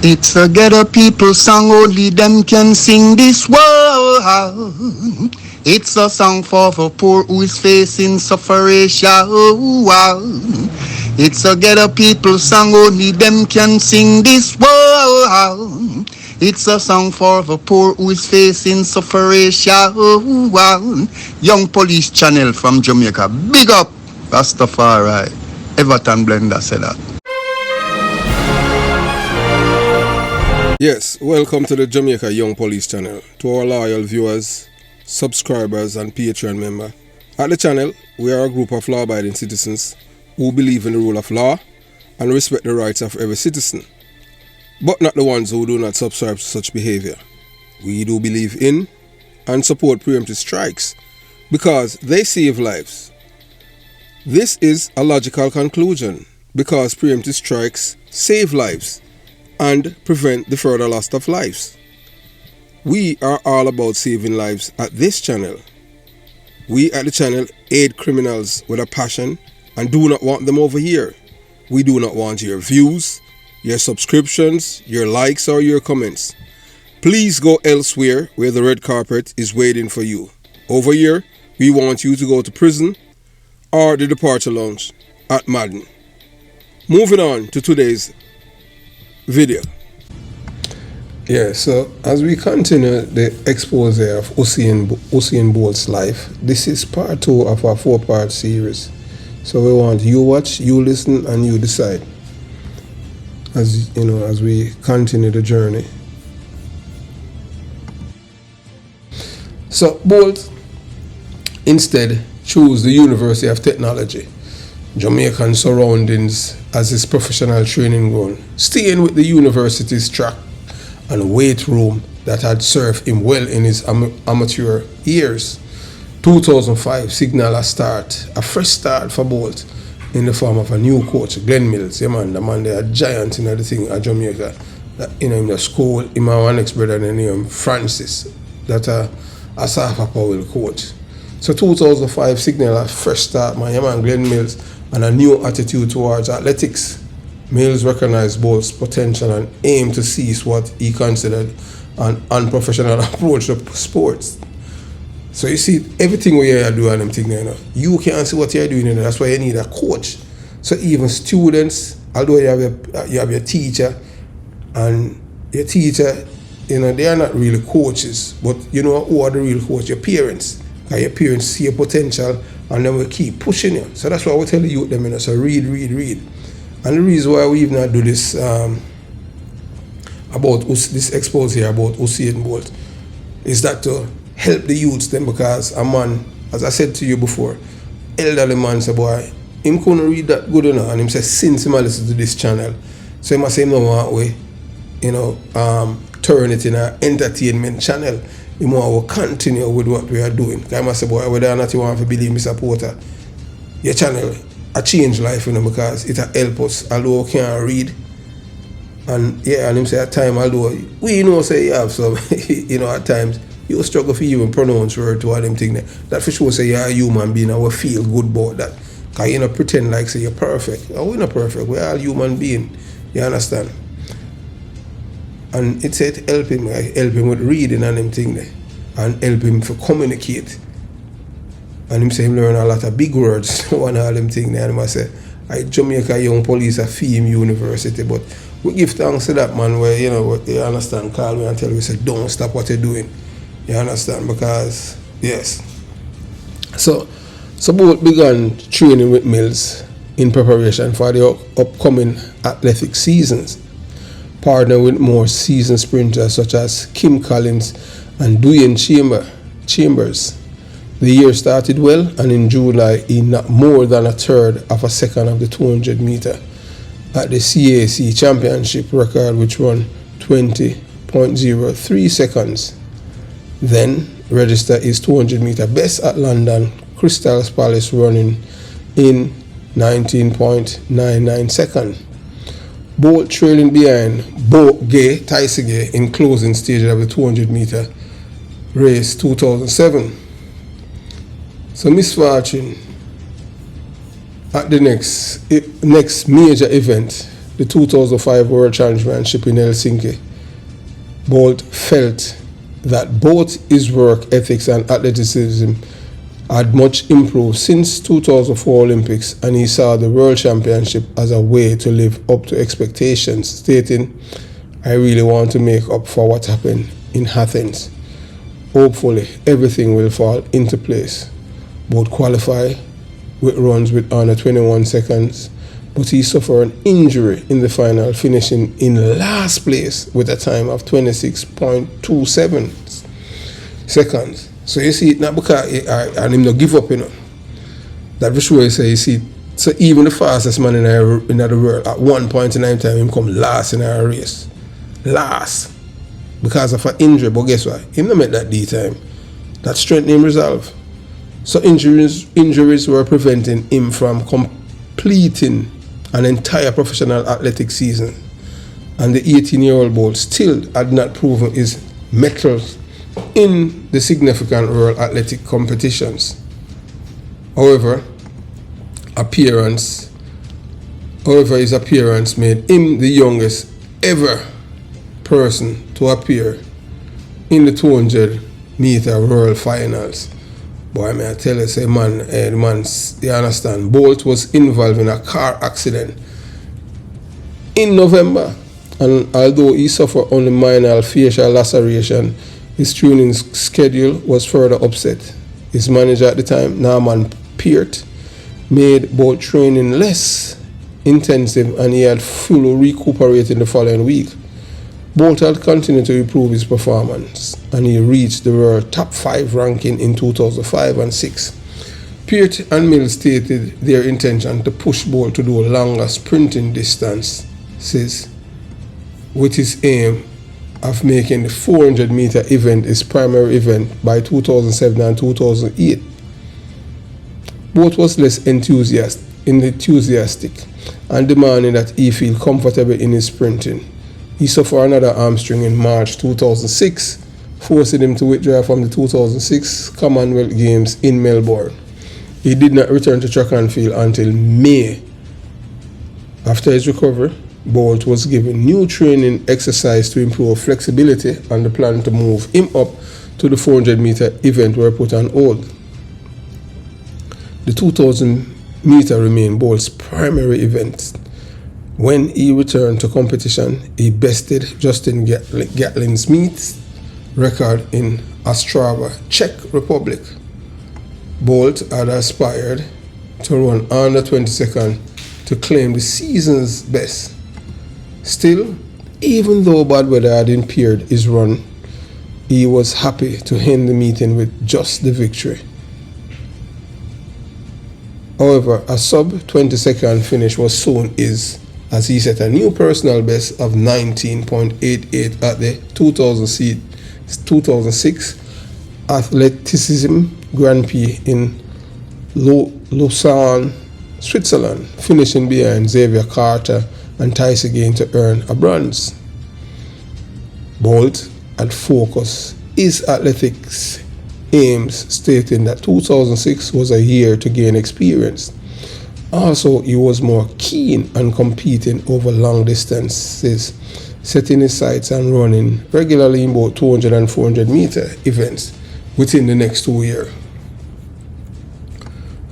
It's a ghetto people song, only them can sing this world. It's a song for the poor who is facing suffering. It's a ghetto people song, only them can sing this world. It's a song for the poor who is facing suffering. Young Police Channel from Jamaica. Big up, Rastafari. Everton Blender said that. Yes, welcome to the Jamaica Young Police Channel. To our loyal viewers, subscribers and Patreon members. At the channel, we are a group of law-abiding citizens who believe in the rule of law and respect the rights of every citizen, but not the ones who do not subscribe to such behavior. We do believe in and support preemptive strikes because they save lives. This is a logical conclusion because preemptive strikes save lives and prevent the further loss of lives. We are all about saving lives at this channel. We at the channel aid criminals with a passion and do not want them over here. We do not want your views, your subscriptions, your likes or your comments. Please go elsewhere where the red carpet is waiting for you. Over here, we want you to go to prison or the departure lounge at Madden. Moving on to today's video. Yeah, so as we continue the expose of Usain Bolt's life, this is part 2 of our 4-part series. So we want you watch, you listen, and you decide. As you know, as we continue the journey. So Bolt instead chose the University of Technology, Jamaican surroundings as his professional training ground, staying with the university's track and weight room that had served him well in his amateur years. 2005 signal a fresh start for Bolt in the form of a new coach, Glenn Mills. Yeah, man, the man, they are giant in the thing at Jamaica. In the school, him and one ex-brother named Francis, that a Safa Powell coach. So 2005 signal a fresh start, man, yeah, man, Glenn Mills, and a new attitude towards athletics. Mills recognized Bolt's potential and aimed to seize what he considered an unprofessional approach to sports. So you see, everything we are doing them thing, you know, you can't see what you're doing, you know, that's why you need a coach. So even students, although you have your teacher, and your teacher, you know, they are not really coaches, but you know who are the real coach? Your parents. Because your parents see your potential and then will keep pushing you. So that's why we tell the youth them, you know, so read. And the reason why we even not do this about this expose here about Usain Bolt is that to help the youths them, because a man, as I said to you before, elderly man say, boy, him couldn't read that good enough, and him say since him listen to this channel, so he must say no one way, you know, turn it in an entertainment channel. He will continue with what we are doing. I must say, boy, whether or not you want to believe me supporter, your channel a change life, you know, because it help us, although we can't read. And yeah, and him say at times, although we know say you have some, you know, at times you struggle for even pronounce word to all them thing there. That for sure say you're a human being and we feel good about that. Because you don't pretend like say you're perfect. Oh, we're not perfect, we're all human being. You understand? And it said help him with reading and them thing there. And help him to communicate. And him say him learn a lot of big words, one of them thing there. And I say, Jamaica Young Police a FEAM University, but we give thanks to that man where, you know, you understand, call me and tell me, say, don't stop what you're doing. You understand? Because, yes. So Bolt began training with Mills in preparation for the upcoming athletic seasons. Partner with more seasoned sprinters such as Kim Collins and Dwayne Chambers. The year started well, and in July he knocked more than a third of a second of the 200 meter at the CAC Championship record, which run 20.03 seconds. Then registered his 200 meter best at London Crystal Palace, running in 19.99 seconds. Bolt trailing behind Tyson Gay in closing stage of the 200 meter race 2007. So misfortune at the next major event, the 2005 World Championship in Helsinki, Bolt felt that both his work ethics and athleticism had much improved since 2004 Olympics, and he saw the World Championship as a way to live up to expectations, stating, "I really want to make up for what happened in Athens. Hopefully, everything will fall into place." Bolt qualified with runs with under 21 seconds, but he suffered an injury in the final, finishing in last place with a time of 26.27 seconds. So you see, not because and him not give up, That for sure you say, you see, so even the fastest man in the world, at one point in time, him come last in our race. Last. Because of an injury, but guess what? Him not make that D time. That strengthened him resolve. So injuries were preventing him from completing an entire professional athletic season. And the 18-year-old Bolt still had not proven his mettle in the significant world athletic competitions. However, his appearance made him the youngest ever person to appear in the 200-meter world finals. Boy, may I tell you, say, man, you understand, Bolt was involved in a car accident in November, and although he suffered only minor facial laceration, his training schedule was further upset. His manager at the time, Patriot, made Bolt training less intensive, and he had fully recuperated the following week. Bolt had continued to improve his performance, and he reached the world top 5 ranking in 2005 and 6. Patriot and Mills stated their intention to push Bolt to do longer sprinting distances, with his aim of making the 400-meter event his primary event by 2007 and 2008. Bolt was less enthusiastic and demanding that he feel comfortable in his sprinting. He suffered another hamstring in March 2006, forcing him to withdraw from the 2006 Commonwealth Games in Melbourne. He did not return to track and field until May. After his recovery, Bolt was given new training exercise to improve flexibility, and the plan to move him up to the 400-meter event were put on hold. The 2,000-meter remained Bolt's primary event. When he returned to competition, he bested Justin Gatlin-Smith's record in Ostrava, Czech Republic. Bolt had aspired to run under 20 seconds to claim the season's best. Still, even though bad weather had impaired his run, he was happy to end the meeting with just the victory. However, a sub-20-second finish was soon his, as he set a new personal best of 19.88 at the 2006 Athleticism Grand Prix in Lausanne, Switzerland, finishing behind Xavier Carter and Tyson again to earn a bronze. Bolt had focused his athletics aims, stating that 2006 was a year to gain experience. Also, he was more keen on competing over long distances, setting his sights and running regularly in both 200 and 400 meter events within the next 2 years.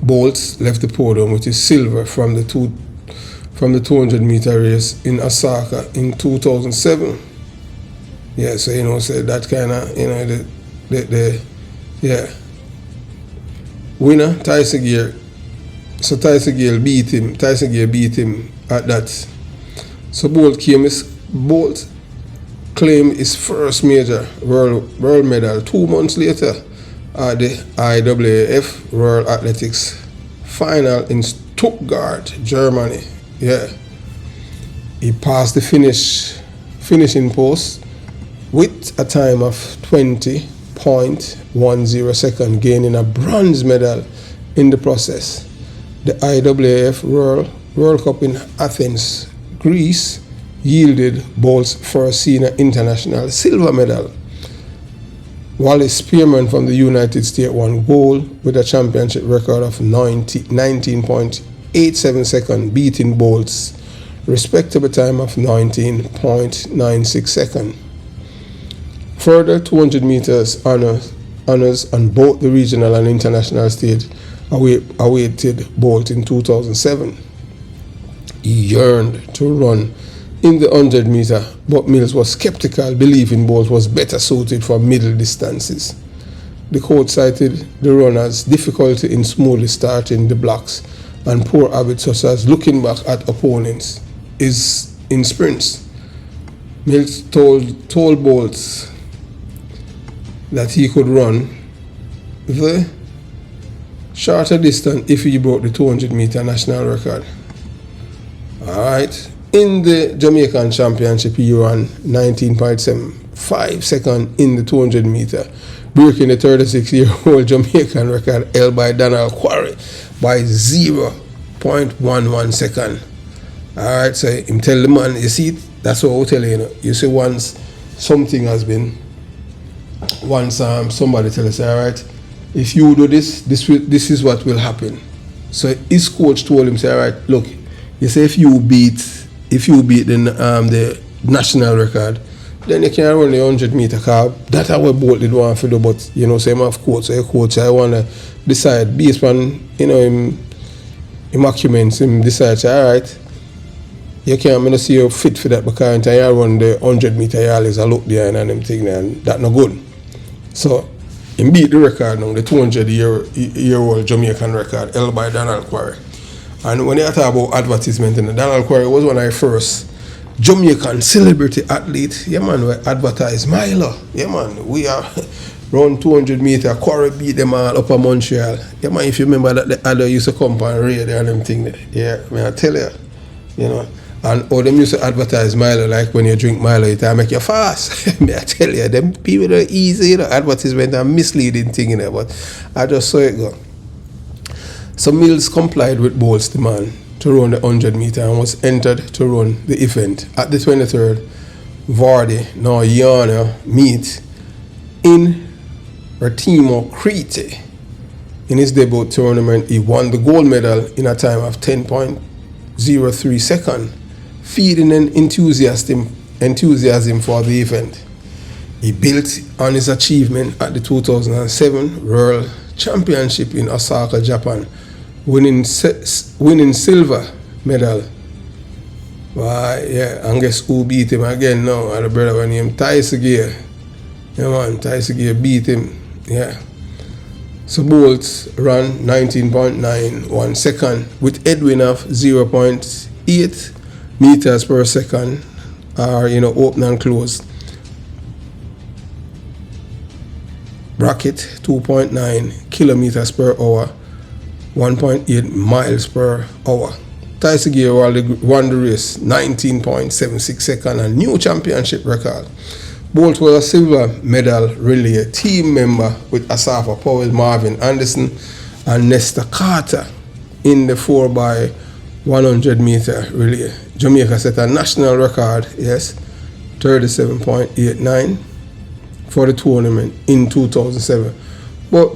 Bolt left the podium with his silver from the 200 meter race in Osaka in 2007. Yeah, so so that kind of winner Tyson Gear. So Tyson Gear beat him at that. So Bolt claimed his first major world medal 2 months later at the IAAF World Athletics final in Stuttgart, Germany. Yeah, he passed the finishing post with a time of 20.10 seconds, gaining a bronze medal in the process. The IAAF World Cup in Athens, Greece, yielded Bolt's first senior international silver medal. Wallace Spearman from the United States won gold with a championship record of 19.87 seconds, beating Bolt's respectable time of 19.96 seconds. Further 200 meters honors on both the regional and international stage awaited Bolt in 2007. He yearned to run in the 100 meter, but Mills was skeptical, believing Bolt was better suited for middle distances. The coach cited the runner's difficulty in smoothly starting the blocks and poor habits such as looking back at opponents in sprints. Mills told Bolt that he could run the shorter distance if he broke the 200 meter national record. Alright, in the Jamaican Championship he ran 19.75 seconds in the 200 meter, breaking the 36-year-old Jamaican record held by Donald Quarry by 0.11 seconds. Alright, so him tell the man, you see, that's what I'll tell you, you see, once something has been, somebody tell us, alright, if you do this is what will happen. So his coach told him, say, alright, look, you say if you beat the national record, then you can run the 100 meter car. That's how we both did want to do, but say him have coach, so coach, I wanna decide based on him arguments, him decide, say, alright, you can't see you fit for that because you run the 100 meter, you always look there and them thing, and that's not good. So he beat the record now, the 200-year-old Jamaican record held by Donald Quarry. And when you talk about advertisement, Donald Quarry was one of the first Jamaican celebrity athlete. Yeah man, we advertise Milo. Yeah man, we are run 200 meter, Quarry beat them all up in Montreal. Yeah man, if you remember that the other used to come and raid and them thing there. Yeah, I tell you, And all them used to advertise Milo, like when you drink Milo, it make you fast. I tell you, them people are easy, advertisement and misleading thing, but I just saw it go. So Mills complied with Bolt's demand to run the 100 meter and was entered to run the event at the 23rd Vardy, now Yana, meet in Epitome, Crete. In his debut tournament, he won the gold medal in a time of 10.03 seconds, feeding an enthusiasm for the event. He built on his achievement at the 2007 World Championship in Osaka, Japan, winning silver medal. And guess who beat him again now? And the brother named Tysegear. Yeah man, Tysegear beat him. Yeah. So Bolt ran 19.91 seconds with headwind of 0.8 meters per second, or open and close. Bracket 2.9 kilometers per hour, 1.8 miles per hour. Tysegear won the race 19.76 seconds, a new championship record. Bolt was a silver medal relay team member with Asafa Powell, Marvin Anderson, and Nestor Carter in the 4x100 meter relay. Jamaica set a national record, 37.89 for the tournament in 2007. But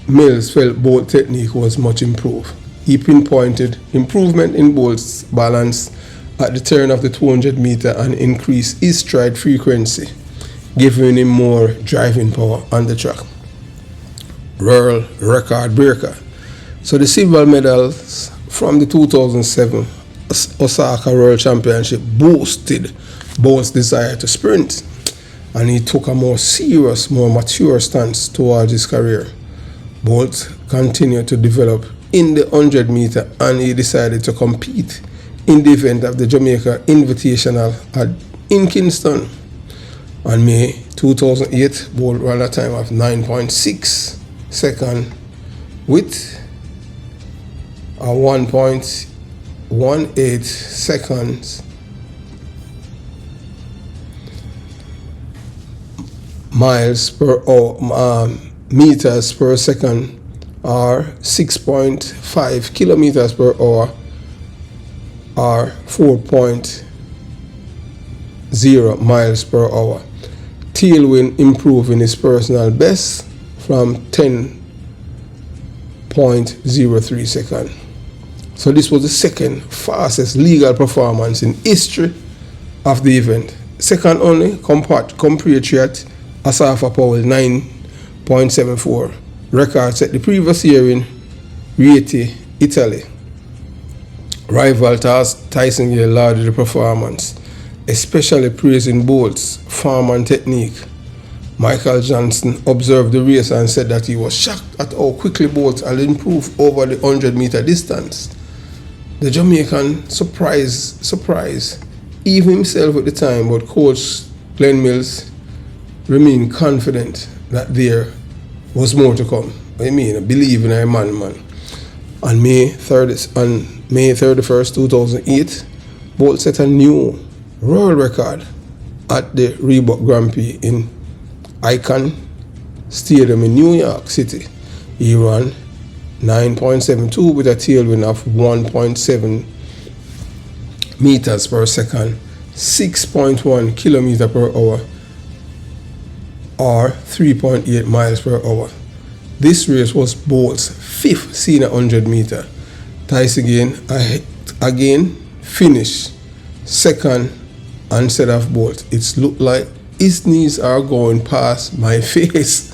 Mills felt Bolt technique was much improved. He pinpointed improvement in Bolt's balance at the turn of the 200 meter and increased his stride frequency, giving him more driving power on the track. World record breaker. So the silver medals from the 2007 Osaka World Championship boosted Bolt's desire to sprint, and he took a more serious, more mature stance towards his career. Bolt continued to develop in the 100 meter, and he decided to compete in the event of the Jamaica Invitational in Kingston. On May 2008, Bolt ran a time of 9.6 seconds with a 1.18 seconds miles per hour, meters per second, or 6.5 kilometers per hour, or 4.0 miles per hour. Tailwind improving his personal best from 10.03 seconds. So this was the second fastest legal performance in history of the event. Second only, compatriot Asafa Powell 9.74. Record set the previous year in Rieti, Italy. Rival Tyson Gale lauded the performance, especially praising Bolt's form and technique. Michael Johnson observed the race and said that he was shocked at how quickly Bolt had improved over the 100-meter distance. The Jamaican surprised even himself at the time, but coach Glenn Mills remained confident that there was more to come. I mean, believe in a man. On May 31st, 2008, Bolt set a new world record at the Reebok Grand Prix in Icon Stadium in New York City. He ran 9.72 with a tailwind of 1.7 meters per second, 6.1 kilometers per hour, or 3.8 miles per hour. This race was Bolt's fifth senior 100-meter. Tyson again finished second instead of Bolt. It looked like his knees are going past my face.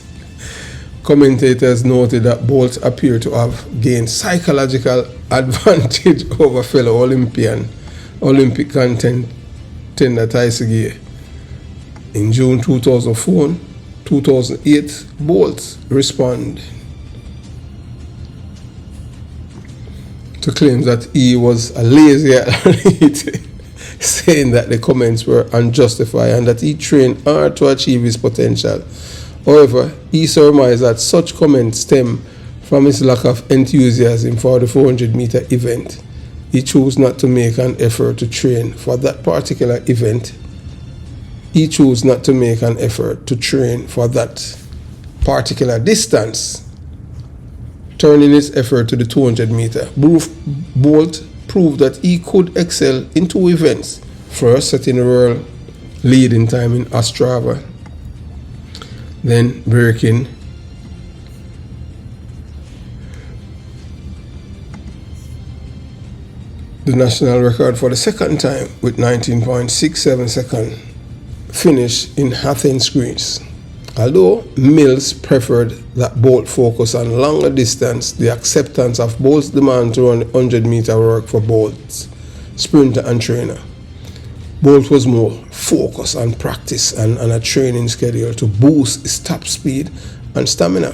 Commentators noted that Bolt appeared to have gained psychological advantage over fellow Olympic contender Tyson. In June 2008, Bolt responded to claims that he was a lazy athlete, saying that the comments were unjustified and that he trained hard to achieve his potential. However, he surmised that such comments stem from his lack of enthusiasm for the 400-meter event. He chose not to make an effort to train for that particular event. Distance, turning his effort to the 200-meter. Bolt proved that he could excel in two events. First, setting a world leading time in Ostrava, then breaking the national record for the second time with 19.67 second finish in Athens, Greece. Although Mills preferred that Bolt focus on longer distance, the acceptance of Bolt's demand to run 100-meter work for Bolt's sprinter and trainer. Bolt was more focused on practice and on a training schedule to boost his top speed and stamina.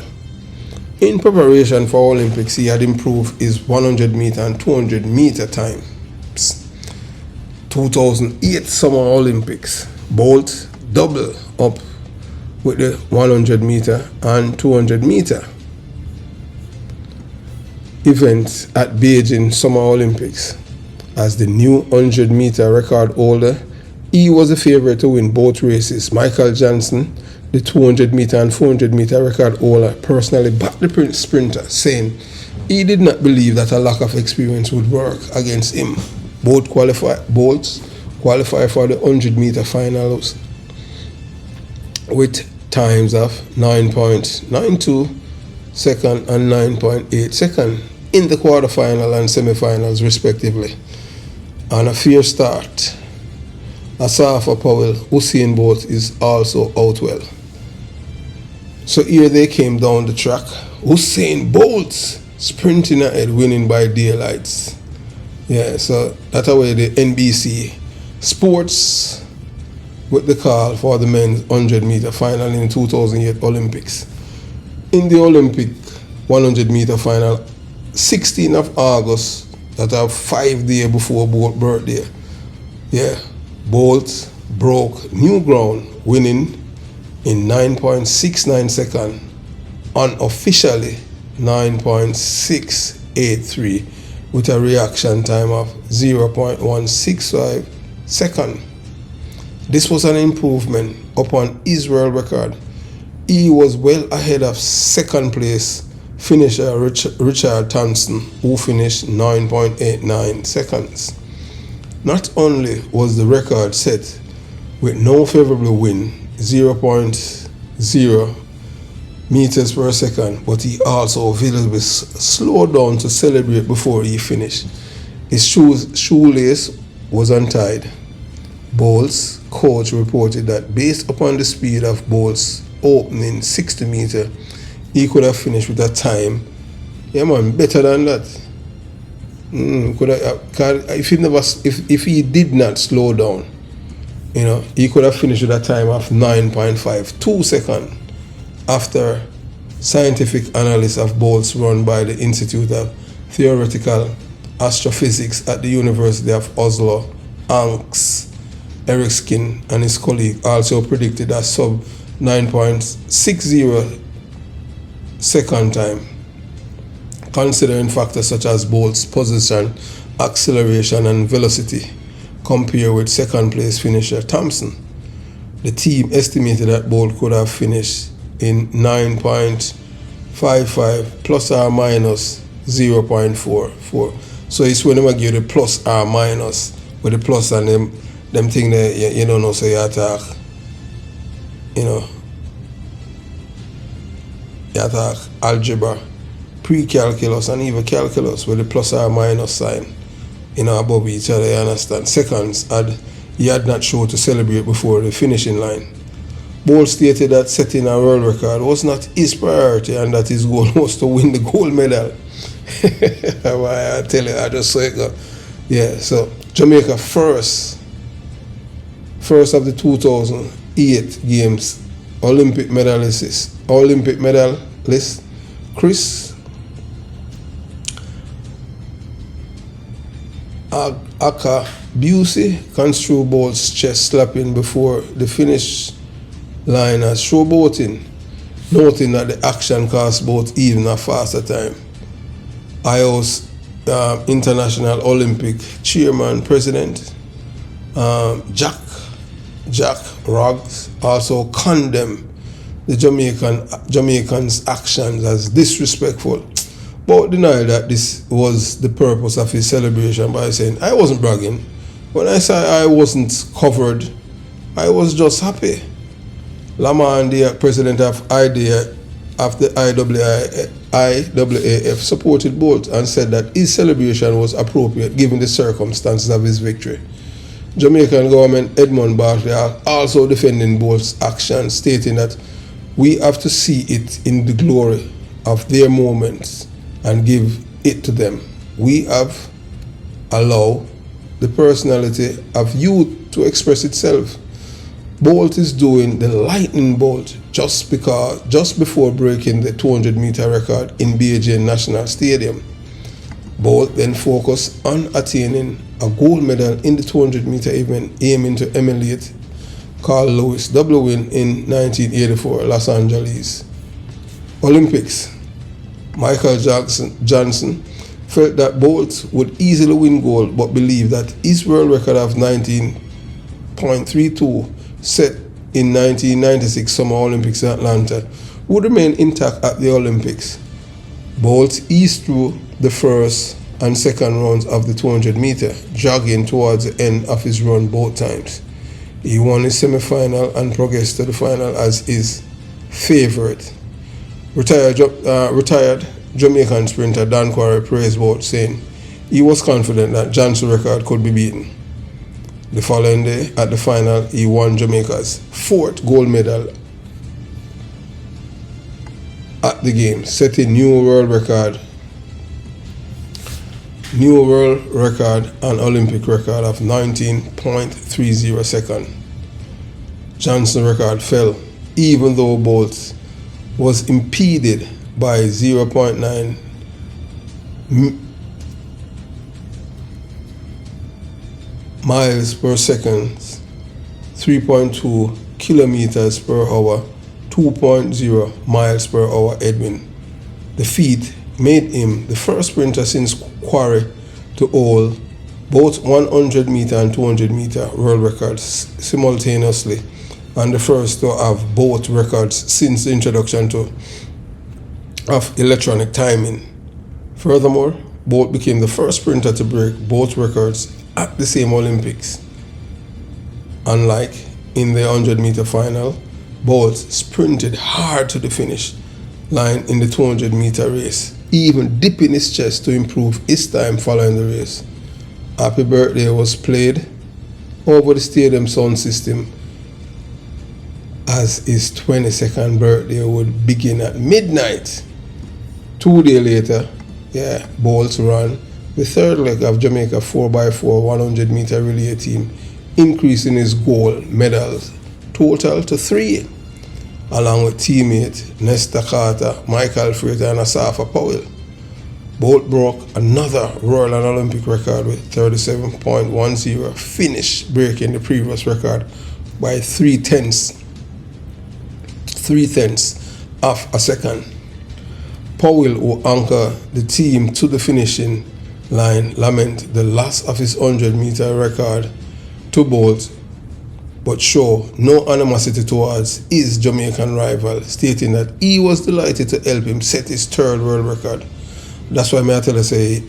In preparation for Olympics, he had improved his 100-meter and 200-meter times. 2008 Summer Olympics, Bolt doubled up with the 100-meter and 200-meter events at Beijing Summer Olympics. As the new 100-meter record holder, he was the favorite to win both races. Michael Johnson, the 200-meter and 400-meter record holder, personally backed the sprinter, saying he did not believe that a lack of experience would work against him. Both qualified for the 100-meter finals with times of 9.92 second and 9.8 second in the quarterfinal and semifinals respectively. On a fair start, Asafa Powell, Usain Bolt is also out well. So here they came down the track. Usain Bolt sprinting ahead, winning by daylights. Yeah, so that's the way the NBC Sports with the call for the men's 100-meter final in the 2008 Olympics. In the Olympic 100-meter final, 16th of August, that are 5 days before Bolt's birthday. Yeah, Bolt broke new ground, winning in 9.69 seconds, unofficially 9.683, with a reaction time of 0.165 seconds. This was an improvement upon his world record. He was well ahead of second place finisher Richard Thompson, who finished 9.89 seconds. Not only was the record set with no favorable wind, 0.0 meters per second, but he also visibly slowed down to celebrate before he finished. His shoelace was untied. Bolt's coach reported that based upon the speed of Bolt's opening 60 meter, he could have finished with a time, better than that. If he did not slow down, he could have finished with a time of 9.52 seconds after scientific analysis of Bolt's run by the Institute of Theoretical Astrophysics at the University of Oslo. Anks Eriksson and his colleague also predicted a sub 9.60 second time, considering factors such as Bolt's position, acceleration, and velocity, compared with second place finisher Thompson. The team estimated that Bolt could have finished in 9.55 plus or minus 0.44. So it's when they give the plus or minus, with the plus and them thing that you don't know, so you attack, you attack algebra, pre-calculus, and even calculus with the plus or minus sign, above each other, you understand. Seconds he had not showed to celebrate before the finishing line. Bolt stated that setting a world record was not his priority and that his goal was to win the gold medal. I tell you, I just saw it go. Yeah, so Jamaica first of the 2008 games Olympic medalist Chris Busey construed Bolt's chest slapping before the finish line as showboating, noting that the action cost Bolt even a faster time. IO's International Olympic Chairman President Jack Roggs also condemned the Jamaicans' actions as disrespectful, but denied that this was the purpose of his celebration by saying, "I wasn't bragging. When I say I wasn't covered, I was just happy." Lamar, the president of the IAAF, supported Bolt and said that his celebration was appropriate given the circumstances of his victory. Jamaican government Edmund Bartley are also defending Bolt's actions, stating that we have to see it in the glory of their moments and give it to them. We have allowed the personality of youth to express itself. Bolt is doing the lightning bolt just before breaking the 200-meter record in Beijing National Stadium. Bolt then focused on attaining a gold medal in the 200-meter event, aiming to emulate Carl Lewis' double win in 1984 Los Angeles Olympics. Michael Johnson felt that Bolt would easily win gold, but believed that his world record of 19.32 set in 1996 Summer Olympics in Atlanta would remain intact at the Olympics. Bolt eased through the first and second rounds of the 200-meter, jogging towards the end of his run both times. He won his semi-final and progressed to the final as his favorite. Retired Jamaican sprinter Dan Quarry praised Bolt, saying he was confident that Johnson's record could be beaten. The following day, at the final, he won Jamaica's fourth gold medal at the Games, setting new world record and Olympic record of 19.30 seconds. Johnson's record fell, even though Bolt was impeded by 0.9 miles per second, 3.2 kilometers per hour, 2.0 miles per hour headwind. The feat made him the first sprinter since Quarry to hold both 100-meter and 200-meter world records simultaneously, and the first to have both records since the introduction of electronic timing. Furthermore, Bolt became the first sprinter to break both records at the same Olympics. Unlike in the 100-meter final, Bolt sprinted hard to the finish line in the 200-meter race, even dipping his chest to improve his time following the race. Happy Birthday was played over the stadium sound system as his 22nd birthday would begin at midnight. 2 days later, Bolts ran the third leg of Jamaica 4x4 100-meter relay team, increasing his gold medals total to 3, along with teammate Nesta Carter, Michael Frater and Asafa Powell. Bolt broke another Royal and Olympic record with 37.10 finish, breaking the previous record by 3/10 of a second. Powell, who anchored the team to the finishing line, lamented the loss of his 100-meter record to Bolt, but show no animosity towards his Jamaican rival, stating that he was delighted to help him set his third world record. That's why I tell you, say,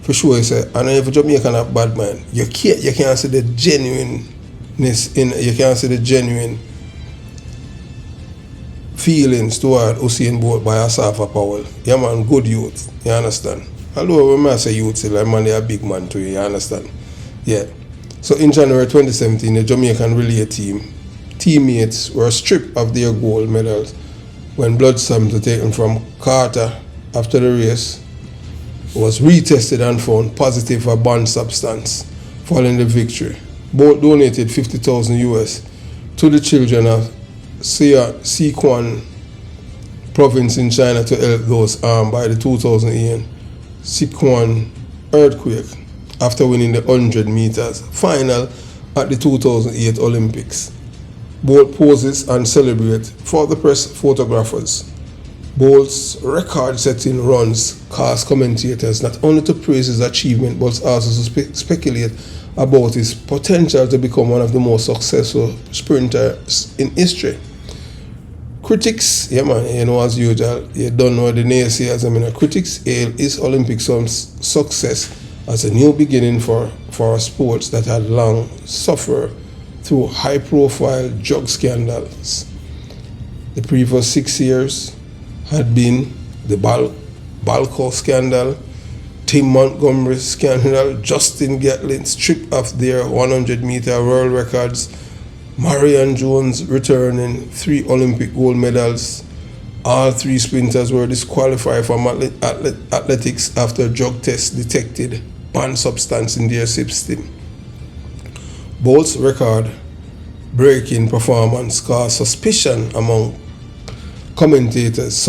for sure, say, I know if a Jamaican a bad man, you can't see the genuineness you can't see the genuine feelings toward Usain Bolt by Asafa Powell. Yeah, man, good youth, you understand? Although when I say youth, like, man, they are big man to you, you understand? Yeah. So in January 2017, the Jamaican relay teammates were stripped of their gold medals when blood samples were taken from Carter after the race was retested and found positive for banned substance. Following the victory, Bolt donated $50,000 to the children of Sichuan province in China to help those harmed by the 2008 Sichuan earthquake after winning the 100 meters final at the 2008 Olympics. Bolt poses and celebrates for the press photographers. Bolt's record-setting runs caused commentators not only to praise his achievement but also to speculate about his potential to become one of the most successful sprinters in history. Critics, as usual, you don't know the naysayers. Critics hail his Olympic success as a new beginning for sports that had long suffered through high-profile drug scandals. The previous 6 years had been the Balco scandal, Tim Montgomery scandal, Justin Gatlin stripped of their 100-meter world records, Marion Jones returning 3 Olympic gold medals. All 3 sprinters were disqualified from athletics after drug tests detected banned substance in their system. Bolt's record-breaking performance caused suspicion among commentators,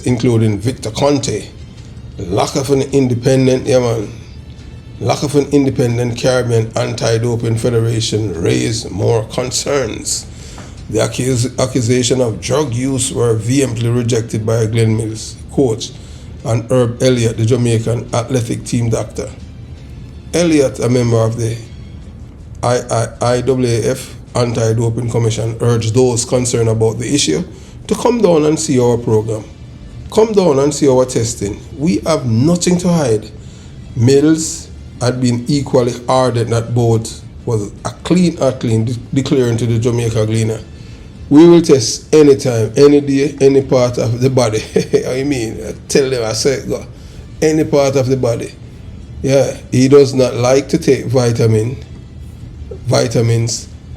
including Victor Conte. Lack of an independent Caribbean Anti-Doping Federation raised more concerns. The accusation of drug use were vehemently rejected by Glenn Mills coach and Herb Elliott, the Jamaican athletic team doctor. Elliott, a member of the IAAF Anti-Doping Commission, urged those concerned about the issue to come down and see our program. Come down and see our testing. We have nothing to hide. Mills had been equally ardent that both was a clean athlete, declaring to the Jamaica Gleaner, "We will test anytime, any day, any part of the body." I tell them, I say, go, any part of the body. Yeah, he does not like to take vitamins.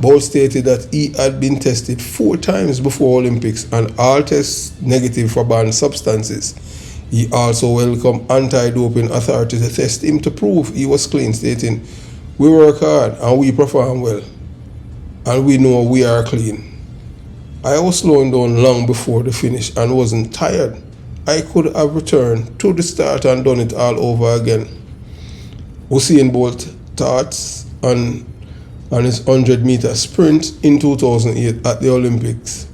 Bolt stated that he had been tested 4 times before Olympics and all tests negative for banned substances. He also welcomed anti-doping authorities to test him to prove he was clean, stating, "We work hard and we perform well, and we know we are clean. I was slowing down long before the finish and wasn't tired. I could have returned to the start and done it all over again." Usain Bolt thoughts on his 100-meter sprint in 2008 at the Olympics,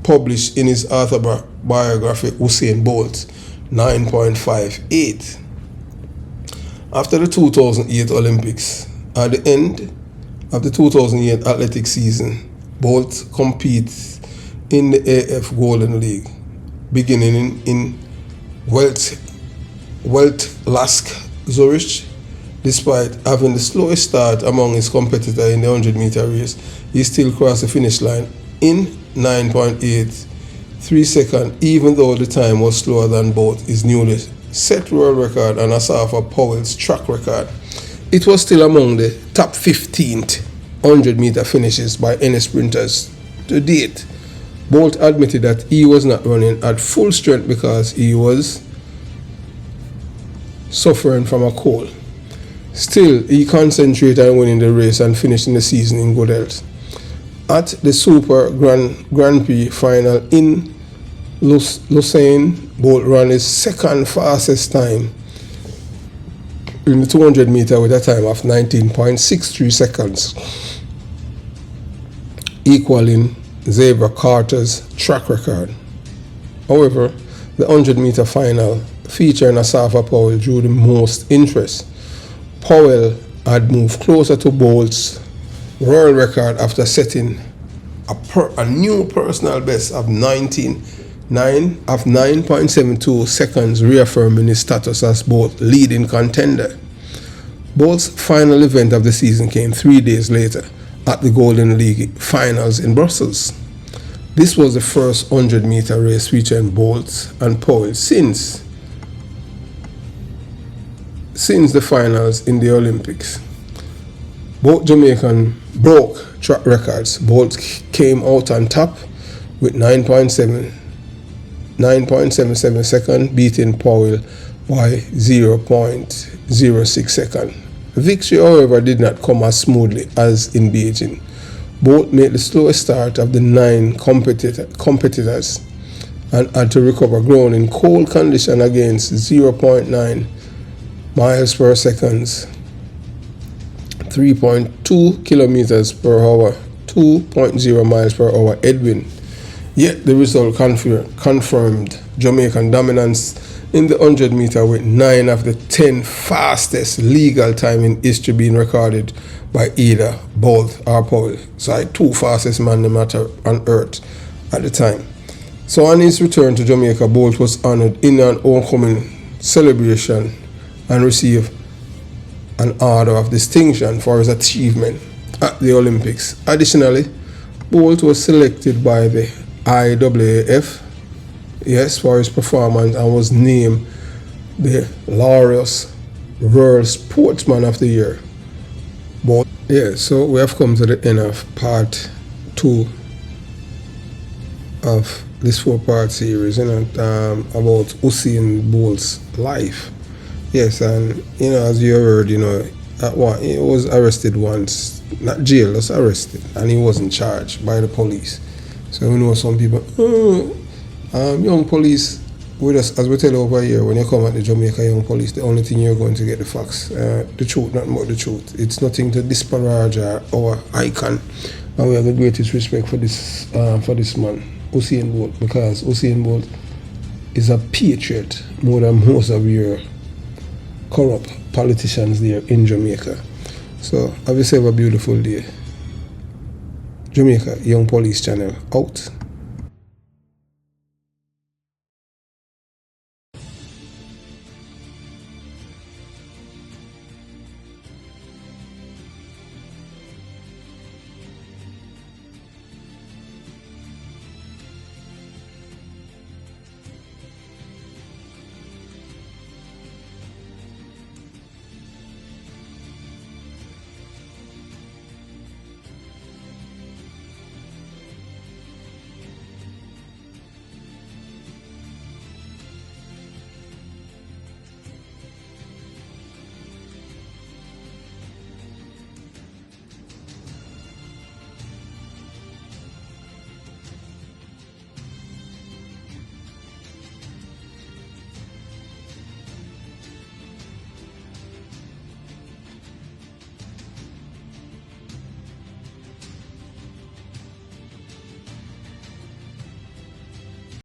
published in his autobiography Usain Bolt 9.58. After the 2008 Olympics, at the end of the 2008 athletic season, Bolt competes in the AF Golden League, beginning in Weltlask Zurich. Despite having the slowest start among his competitors in the 100-meter race, he still crossed the finish line in 9.83 3 seconds, even though the time was slower than both his newly set world record and Asafa Powell's track record. It was still among the top 15th 100-meter finishes by any sprinters to date. Bolt admitted that he was not running at full strength because he was suffering from a cold. Still, he concentrated on winning the race and finishing the season in good health. At the Super Grand Prix final in Usain, Bolt ran his second fastest time in the 200 meter with a time of 19.63 seconds, equaling Xavier Carter's track record. However, the 100 meter final featuring Asafa Powell drew the most interest. Powell had moved closer to Bolt's world record after setting a new personal best of 9.72 seconds, reaffirming his status as Bolt's leading contender. Bolt's final event of the season came 3 days later at the Golden League Finals in Brussels. This was the first 100-meter race featuring Bolt and Powell since the finals in the Olympics. Both Jamaican broke track records. Bolt came out on top with 9.77 seconds, beating Powell by 0.06 seconds. The victory, however, did not come as smoothly as in Beijing. Bolt made the slowest start of the 9 competitors and had to recover ground in cold condition against 0.9 miles per second, 3.2 kilometers per hour, 2.0 miles per hour headwind. Yet the result confirmed Jamaican dominance in the 100 meter with 9 of the 10 fastest legal time in history being recorded by either Bolt or Powell. So 2 fastest man on earth at the time. So on his return to Jamaica, Bolt was honored in an homecoming celebration and received an Order of Distinction for his achievement at the Olympics. Additionally, Bolt was selected by the IAAF, for his performance and was named the Laureus World Sportsman of the Year. So we have come to the end of part 2 of this 4-part series, about Usain Bolt's life. Yes, and as you heard, he was arrested once, not jailed, was arrested, and he wasn't charged by the police. So we know some people, young police with us, as we tell over here, when you come at the Jamaica young police, the only thing you're going to get the facts, the truth, nothing but the truth. It's nothing to disparage our icon, and we have the greatest respect for this man, Usain Bolt, because Usain Bolt is a patriot more than most of your corrupt politicians there in Jamaica. So have yourself a beautiful day. Jamaica Young Police Channel out.